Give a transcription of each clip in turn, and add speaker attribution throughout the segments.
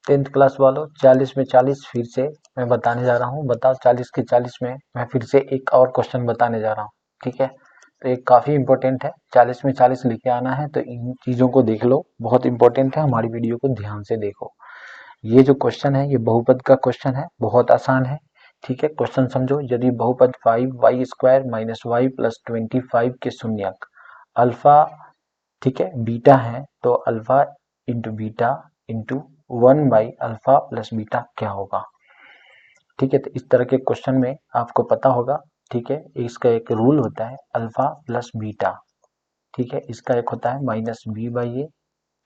Speaker 1: 10th class वालों 40 में 40 फिर से मैं बताने जा रहा हूँ। बताओ 40 के 40 में मैं फिर से एक और क्वेश्चन बताने जा रहा हूँ। ठीक है, तो ये काफ़ी इंपॉर्टेंट है, 40 में 40 लिखे आना है, तो इन चीज़ों को देख लो, बहुत इंपॉर्टेंट है, हमारी वीडियो को ध्यान से देखो। ये जो क्वेश्चन है ये बहुपद का क्वेश्चन है, बहुत आसान है। ठीक है, क्वेश्चन समझो। यदि बहुपद 5y² माइनस वाई प्लस 25 के शून्यक अल्फा, ठीक है, बीटा है, तो अल्फा इंटू बीटा इंटू 1/अल्फा प्लस बीटा क्या होगा। ठीक है, तो इस तरह के क्वेश्चन में आपको पता होगा। ठीक है, इसका एक रूल होता है अल्फा प्लस बीटा। ठीक है, इसका एक होता है माइनस b/a।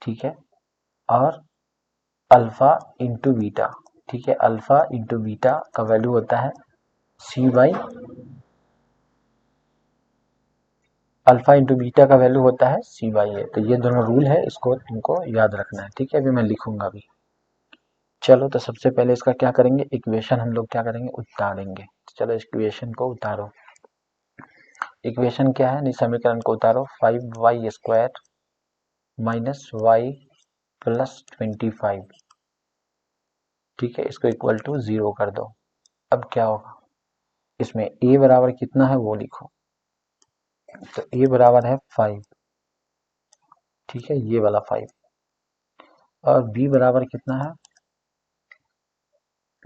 Speaker 1: ठीक है, और अल्फा इंटू बीटा। ठीक है, अल्फा इंटू बीटा का वैल्यू होता है अल्फा इंटू बीटा का वैल्यू होता है c/a। तो ये दोनों रूल है, इसको तुमको याद रखना है। ठीक है, अभी मैं लिखूंगा भी। चलो, तो सबसे पहले इसका क्या करेंगे, इक्वेशन हम लोग क्या करेंगे, उतारेंगे। चलो इक्वेशन को उतारो। इक्वेशन क्या है, नहीं, समीकरण को उतारो। 5y² minus Y plus 25। ठीक है, इसको इक्वल टू 0 कर दो। अब क्या होगा, इसमें a बराबर कितना है वो लिखो। तो a बराबर है 5। ठीक है, ये वाला 5। और b बराबर कितना है,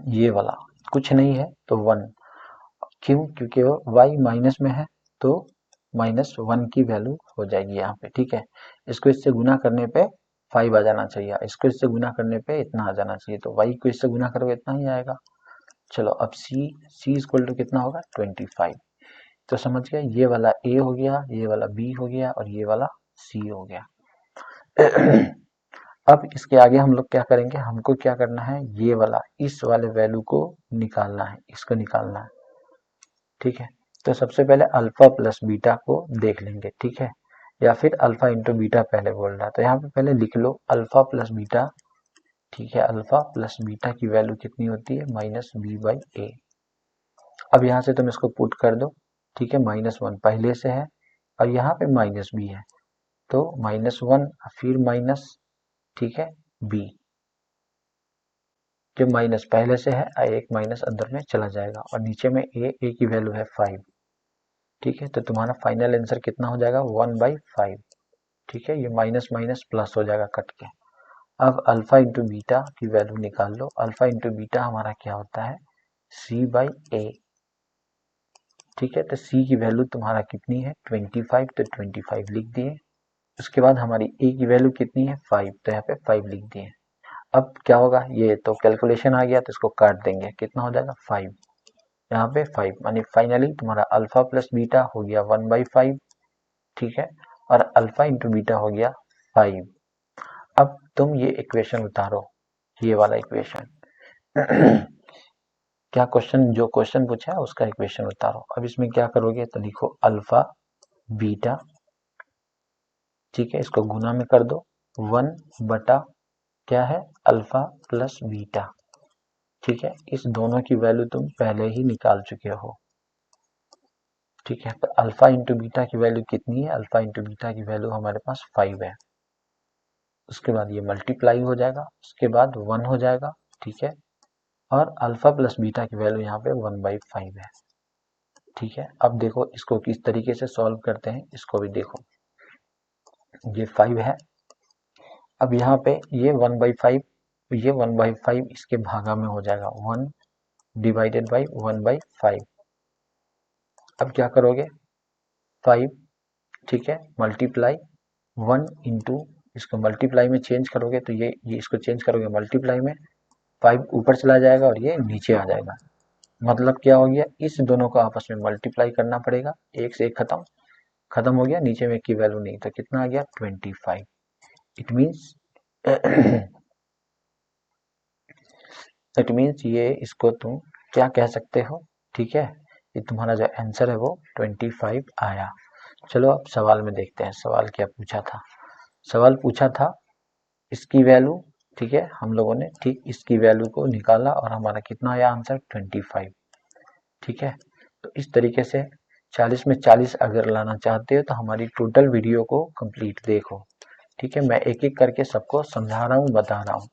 Speaker 1: ये वाला कुछ नहीं है तो 1। क्यों, क्योंकि वो y माइनस में है, तो -1 की वैल्यू हो जाएगी यहाँ पे। ठीक है, इसको इससे गुना करने पे 5 आ जाना चाहिए, इसको इससे गुना करने पे इतना आ जाना चाहिए, तो y को इससे गुना करोगे इतना ही आएगा। चलो, अब c इक्वल टू कितना होगा, 25। तो समझ गया, ये वाला a हो गया, ये वाला b हो गया, और ये वाला c हो गया। अब इसके आगे हम लोग क्या करेंगे, हमको क्या करना है, ये वाला इस वाले वैल्यू को निकालना है, इसको निकालना है। ठीक है, तो सबसे पहले अल्फा प्लस बीटा को देख लेंगे। ठीक है, या फिर अल्फा इंटू बीटा पहले बोल रहा है, तो यहाँ पे पहले लिख लो अल्फा प्लस बीटा। ठीक है, अल्फा प्लस बीटा की वैल्यू कितनी होती है, -b/a। अब यहाँ से तुम इसको पुट कर दो। ठीक है, -1 पहले से है, और यहाँ पे -b है, तो -1 फिर माइनस, ठीक है, b। जो माइनस पहले से है, एक माइनस अंदर में चला जाएगा, और नीचे में a की वैल्यू है 5। ठीक है, तो तुम्हारा फाइनल आंसर कितना हो जाएगा, 1/5। ठीक है, ये माइनस माइनस प्लस हो जाएगा कट के। अब अल्फा इंटू बीटा की वैल्यू निकाल लो। अल्फा इंटू बीटा हमारा क्या होता है, c/a। ठीक है, तो c की वैल्यू तुम्हारा कितनी है, 25, तो 25 लिख दिए। उसके बाद हमारी a की वैल्यू कितनी है, 5, तो यहाँ पे 5 लिख दिए। अब क्या होगा, ये तो कैलकुलेशन आ गया, तो इसको काट देंगे, कितना हो जाएगा, 5। यहाँ पे 5, यानी फाइनली तुम्हारा अल्फा प्लस बीटा हो गया 1/5। ठीक है, और अल्फा इंटू बीटा हो गया 5। अब तुम ये इक्वेशन उतारो, ये वाला इक्वेशन। क्या क्वेश्चन, जो क्वेश्चन पूछा है उसका इक्वेशन उतारो। अब इसमें क्या करोगे, तो लिखो अल्फा बीटा। ठीक है, इसको गुना में कर दो, 1 बटा क्या है, अल्फा प्लस बीटा। ठीक है, इस दोनों की वैल्यू तुम पहले ही निकाल चुके हो। ठीक है, तो अल्फा इंटू बीटा की वैल्यू कितनी है, अल्फा इंटू बीटा की वैल्यू हमारे पास 5 है। उसके बाद ये मल्टीप्लाई हो जाएगा, उसके बाद 1 हो जाएगा। ठीक है, और अल्फा प्लस बीटा की वैल्यू यहाँ पे 1/5 है। ठीक है, अब देखो इसको किस तरीके से सॉल्व करते हैं, इसको भी देखो। ये 5 है, अब यहाँ पे ये 1/5, ये 1/5 इसके भागा में हो जाएगा, 1 डिवाइडेड बाई 1/5। अब क्या करोगे, 5, ठीक है, मल्टीप्लाई 1 इंटू, इसको मल्टीप्लाई में चेंज करोगे तो ये इसको चेंज करोगे मल्टीप्लाई में, 5 ऊपर चला जाएगा और ये नीचे आ जाएगा। मतलब क्या हो गया, इस दोनों को आपस में मल्टीप्लाई करना पड़ेगा, एक से एक खत्म हो गया, नीचे में की वैल्यू नहीं, तो कितना आ गया, 25। इट मीन्स ये इसको तुम क्या कह सकते हो। ठीक है, ये तुम्हारा जो आंसर है वो 25 आया। चलो अब सवाल में देखते हैं, सवाल क्या पूछा था। सवाल पूछा था इसकी वैल्यू, ठीक है, हम लोगों ने ठीक इसकी वैल्यू को निकाला और हमारा कितना आया आंसर, 25। ठीक है, तो इस तरीके से 40 में 40 अगर लाना चाहते हो तो हमारी टोटल वीडियो को कंप्लीट देखो। ठीक है, मैं एक एक करके सबको समझा रहा हूँ, बता रहा हूँ।